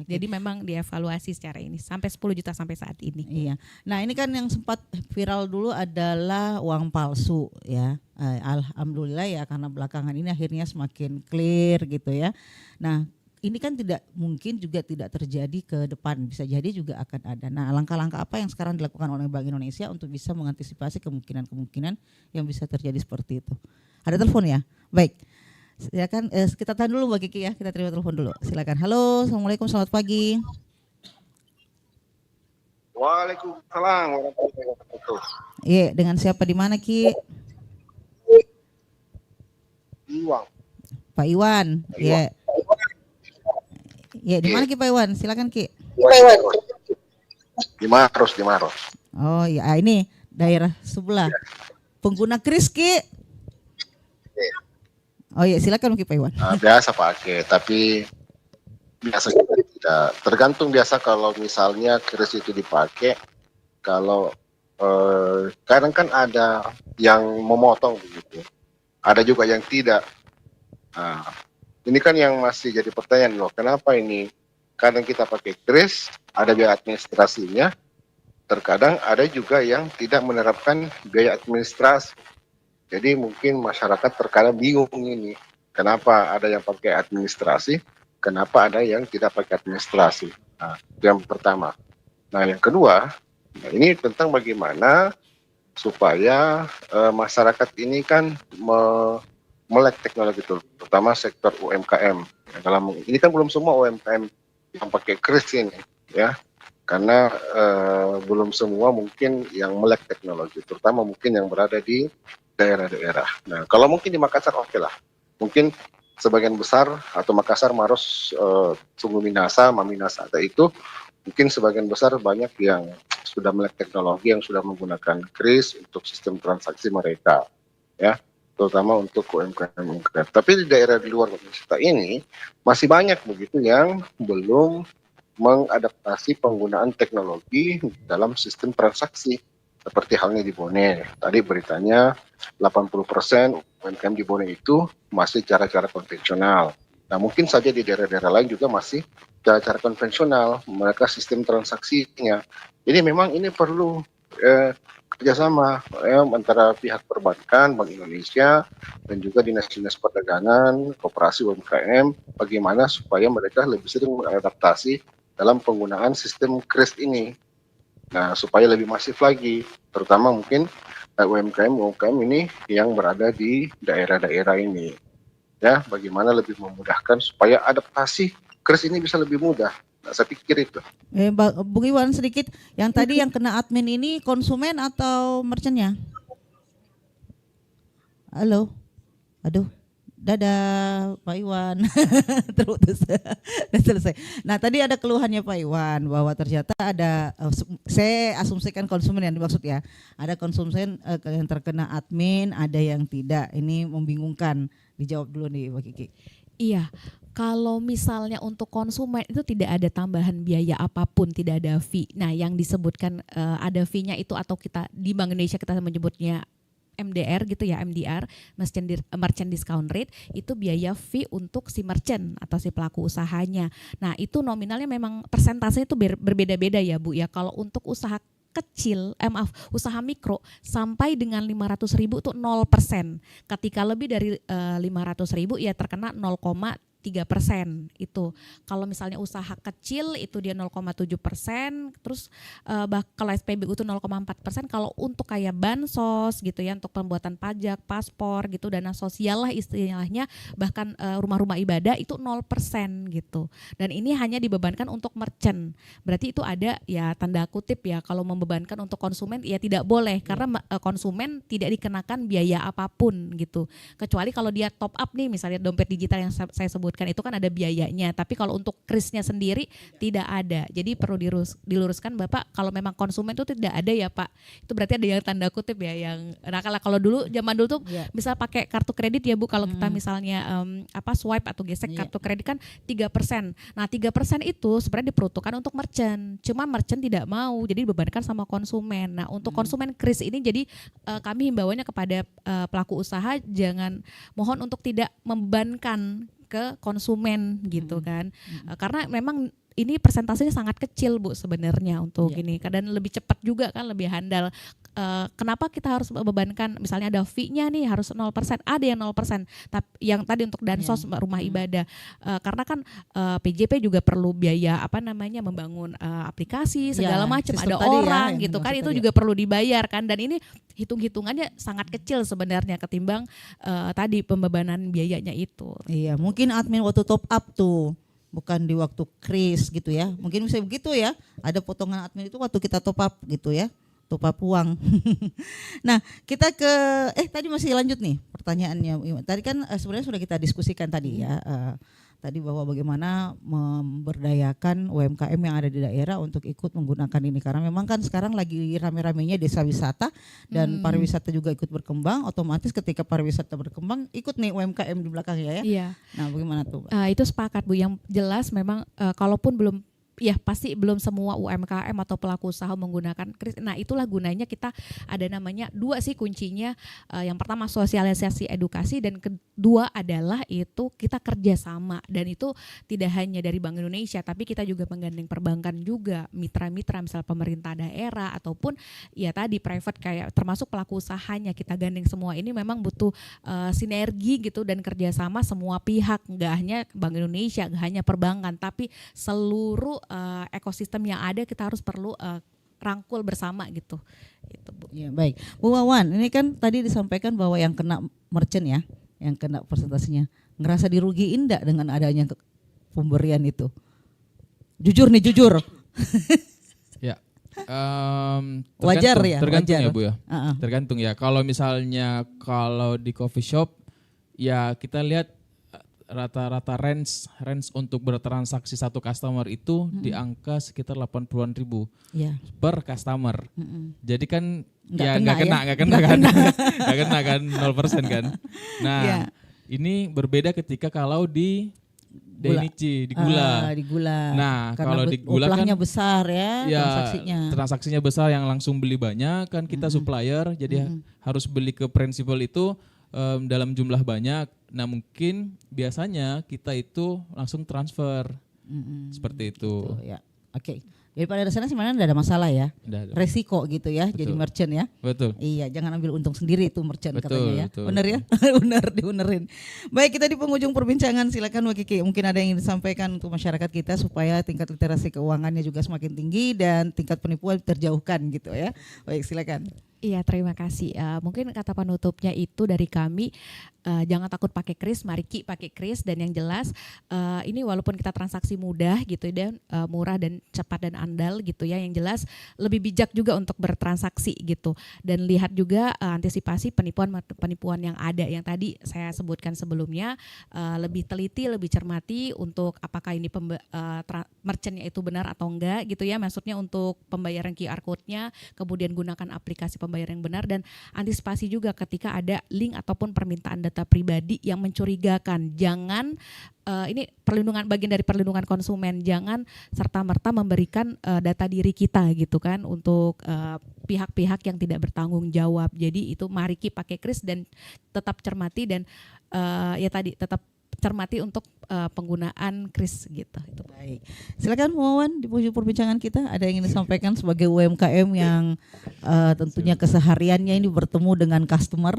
Jadi memang dievaluasi secara ini sampai 10 juta sampai saat ini. Iya. Nah ini kan yang sempat viral dulu adalah uang palsu ya. Alhamdulillah ya, karena belakangan ini akhirnya semakin clear gitu ya. Nah ini kan tidak mungkin juga tidak terjadi ke depan, bisa jadi juga akan ada. Nah langkah-langkah apa yang sekarang dilakukan oleh Bank Indonesia untuk bisa mengantisipasi kemungkinan-kemungkinan yang bisa terjadi seperti itu? Ada telepon ya? Baik. Silakan kita tahan dulu Mbak Kiki ya, kita terima telepon dulu. Silakan. Halo, Assalamualaikum, selamat pagi. Waalaikumsalam warahmatullahi wabarakatuh. Iya, dengan siapa di mana Ki? Iwan. Pak Iwan. Iya. Iya, di mana Ki Pak Iwan? Silakan Ki. Di Maros. Oh iya, ini daerah sebelah. Pengguna kris Ki. Oh iya, silakan Ki Pak Iwan. Biasa pakai, tapi biasa juga tidak. Tergantung biasa kalau misalnya kris itu dipakai, kalau kadang kan ada yang memotong begitu, ada juga yang tidak. Nah, ini kan yang masih jadi pertanyaan loh, kenapa ini kadang kita pakai kris, ada biaya administrasinya, terkadang ada juga yang tidak menerapkan biaya administrasi. Jadi mungkin masyarakat terkadang bingung ini, kenapa ada yang pakai administrasi, kenapa ada yang tidak pakai administrasi. Nah, itu yang pertama. Nah, yang kedua, ini tentang bagaimana supaya masyarakat ini kan melek teknologi itu, terutama sektor UMKM. Dalam ini kan belum semua UMKM yang pakai kris ini, ya, karena belum semua mungkin yang melek teknologi, terutama mungkin yang berada di daerah-daerah. Nah, kalau mungkin di Makassar oke lah. Mungkin sebagian besar atau Makassar, Maros, Sungguh Minasa, Maminasa itu mungkin sebagian besar banyak yang sudah melek teknologi, yang sudah menggunakan kris untuk sistem transaksi mereka, ya, terutama untuk UMKM. Tapi di daerah di luar kita ini masih banyak begitu yang belum mengadaptasi penggunaan teknologi dalam sistem transaksi. Seperti halnya di Bone, tadi beritanya 80% UMKM di Bone itu masih cara-cara konvensional. Nah mungkin saja di daerah-daerah lain juga masih cara-cara konvensional, mereka sistem transaksinya. Jadi memang ini perlu kerjasama antara pihak perbankan, Bank Indonesia, dan juga dinas-dinas perdagangan, koperasi UMKM, bagaimana supaya mereka lebih sering beradaptasi dalam penggunaan sistem kris ini. Nah, supaya lebih masif lagi, terutama mungkin UMKM ini yang berada di daerah-daerah ini. Ya, bagaimana lebih memudahkan supaya adaptasi kris ini bisa lebih mudah. Nah, saya pikir itu. Bung Iwan sedikit, yang tadi yang kena admin ini konsumen atau merchantnya? Halo, aduh. Dadah Pak Iwan. Terputus. Dan selesai. Nah tadi ada keluhannya Pak Iwan bahwa ternyata ada, saya asumsikan konsumen yang dimaksud ya, ada konsumen yang terkena admin, ada yang tidak. Ini membingungkan. Dijawab dulu nih Mbak Kiki. Iya, Kalau misalnya untuk konsumen itu tidak ada tambahan biaya apapun, tidak ada fee. Nah, yang disebutkan ada fee-nya itu atau kita di Bank Indonesia kita menyebutnya MDR gitu ya, MDR, merchant discount rate, itu biaya fee untuk si merchant atau si pelaku usahanya. Nah, itu nominalnya memang persentasenya itu berbeda-beda ya Bu ya. Kalau untuk usaha kecil, usaha mikro sampai dengan 500.000 itu 0%. Ketika lebih dari 500.000 ya terkena 0,3% itu. Kalau misalnya usaha kecil itu dia 0,7%, terus kalau SPBU itu 0,4%. Kalau untuk kayak bansos gitu ya, untuk pembuatan pajak, paspor gitu, dana sosial lah istilahnya, bahkan rumah-rumah ibadah itu 0% gitu. Dan ini hanya dibebankan untuk merchant. Berarti itu ada ya tanda kutip ya, kalau membebankan untuk konsumen ya tidak boleh karena konsumen tidak dikenakan biaya apapun gitu. Kecuali kalau dia top up nih, misalnya dompet digital yang saya sebutkan itu kan ada biayanya, tapi kalau untuk krisnya sendiri tidak ada. Jadi perlu diluruskan Bapak, kalau memang konsumen itu tidak ada ya Pak, itu berarti ada yang tanda kutip ya yang kalau dulu zaman dulu tuh misal pakai kartu kredit ya Bu, kalau kita misalnya swipe atau gesek kartu kredit kan 3%. Nah 3% itu sebenarnya diperuntukkan untuk merchant, cuma merchant tidak mau, jadi dibebankan sama konsumen. Nah untuk konsumen kris ini jadi kami himbauannya kepada pelaku usaha mohon untuk tidak membebankan ke konsumen gitu kan, karena memang ini persentasenya sangat kecil Bu sebenarnya untuk ini, dan lebih cepat juga kan, lebih handal. Kenapa kita harus membebankan, misalnya ada fee-nya nih harus 0%, ada yang 0%, tapi yang tadi untuk dansos rumah ibadah, karena kan PJP juga perlu biaya membangun aplikasi segala macam, ada orang gitu kan, itu juga perlu dibayar kan, dan ini hitung-hitungannya sangat kecil sebenarnya ketimbang tadi pembebanan biayanya itu. Iya, mungkin admin waktu top up tuh, bukan di waktu kris gitu ya. Mungkin bisa begitu ya. Ada potongan admin itu waktu kita top up gitu ya. Top up uang. Nah, kita ke tadi masih lanjut nih pertanyaannya. Tadi kan sebenarnya sudah kita diskusikan tadi ya. Tadi bahwa bagaimana memberdayakan UMKM yang ada di daerah untuk ikut menggunakan ini, karena memang kan sekarang lagi rame-ramenya desa wisata dan pariwisata juga ikut berkembang. Otomatis ketika pariwisata berkembang ikut nih UMKM di belakangnya ya. Iya. Nah bagaimana tuh? Itu sepakat Bu, yang jelas memang kalaupun belum, ya pasti belum semua UMKM atau pelaku usaha menggunakan kris. Nah itulah gunanya kita ada namanya 2 sih kuncinya. Yang pertama sosialisasi edukasi, dan kedua adalah itu kita kerjasama, dan itu tidak hanya dari Bank Indonesia tapi kita juga menggandeng perbankan juga, mitra-mitra misal pemerintah daerah ataupun ya tadi private kayak termasuk pelaku usahanya, kita gandeng semua. Ini memang butuh sinergi gitu dan kerjasama semua pihak, nggak hanya Bank Indonesia, nggak hanya perbankan, tapi seluruh ekosistem yang ada kita harus perlu rangkul bersama gitu. Itu Bu. Ya, baik. Bu Wawan, ini kan tadi disampaikan bahwa yang kena merchant ya, yang kena persentasenya, ngerasa dirugiin enggak dengan adanya pemberian itu? Jujur nih, jujur. Ya. Wajar ya, tergantung wajar. Ya Bu ya. Tergantung ya. Kalau misalnya di coffee shop ya kita lihat rata-rata range untuk bertransaksi satu customer itu di angka sekitar 80-an ribu per customer. Jadi kan nggak kena kan 0% kan. Nah ini berbeda ketika kalau di Denichi, di gula. Nah kalau di gula kan besar ya transaksinya besar, yang langsung beli banyak kan kita supplier, jadi harus beli ke prinsipal itu dalam jumlah banyak. Nah mungkin biasanya kita itu langsung transfer seperti itu. Gitu, ya. Oke. Jadi pada dasarnya sebenarnya tidak ada masalah ya. Resiko gitu ya. Betul. Jadi merchant ya. Betul. Iya, jangan ambil untung sendiri itu merchant katanya ya. Betul. Benar ya? Benar, dibenerin. Baik, kita di penghujung perbincangan, silakan Mbak Kiki. Mungkin ada yang ingin disampaikan untuk masyarakat kita supaya tingkat literasi keuangannya juga semakin tinggi dan tingkat penipuan terjauhkan gitu ya. Baik, silakan. Iya, terima kasih. Mungkin kata penutupnya itu dari kami, jangan takut pakai kris, mari Ki pakai kris. Dan yang jelas ini walaupun kita transaksi mudah gitu dan murah dan cepat dan andal gitu ya, yang jelas lebih bijak juga untuk bertransaksi gitu. Dan lihat juga antisipasi penipuan yang ada, yang tadi saya sebutkan sebelumnya, lebih teliti, lebih cermati untuk apakah ini merchantnya itu benar atau enggak gitu ya. Maksudnya untuk pembayaran QR code-nya, kemudian gunakan aplikasi pembayaran yang benar, dan antisipasi juga ketika ada link ataupun permintaan data pribadi yang mencurigakan. Jangan ini bagian dari perlindungan konsumen, jangan serta-merta memberikan data diri kita gitu kan untuk pihak-pihak yang tidak bertanggung jawab. Jadi itu mari kita pakai kris dan tetap cermati dan tetap cermati untuk penggunaan kris gitu. Itu. Baik, silakan Wawan di pojok perbincangan kita ada yang ingin disampaikan sebagai UMKM yang tentunya kesehariannya ini bertemu dengan customer.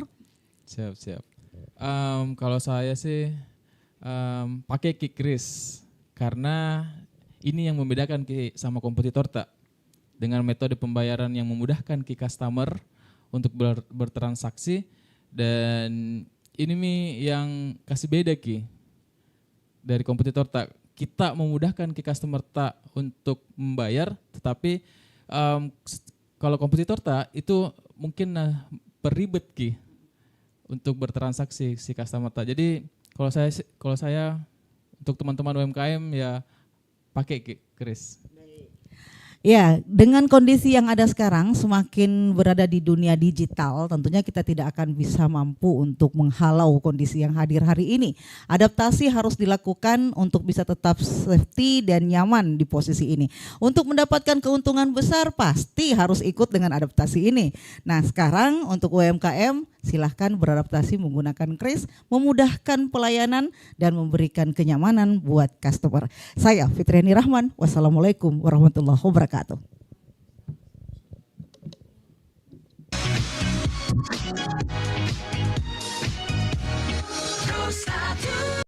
Siap. Kalau saya sih pakai kris karena ini yang membedakan sama kompetitor tak, dengan metode pembayaran yang memudahkan customer untuk bertransaksi, dan ini yang kasih beda dari kompetitor tak. Kita memudahkan customer tak untuk membayar, tetapi kalau kompetitor tak itu mungkin peribet untuk bertransaksi si customer tak. Jadi kalau saya untuk teman-teman UMKM ya pakai kris. Ya, dengan kondisi yang ada sekarang semakin berada di dunia digital, tentunya kita tidak akan bisa mampu untuk menghalau kondisi yang hadir hari ini. Adaptasi harus dilakukan untuk bisa tetap safety dan nyaman di posisi ini. Untuk mendapatkan keuntungan besar pasti harus ikut dengan adaptasi ini. Nah, sekarang untuk UMKM silahkan beradaptasi menggunakan kris, memudahkan pelayanan dan memberikan kenyamanan buat customer. Saya Fitriani Rahman, wassalamualaikum warahmatullahi wabarakatuh. Satu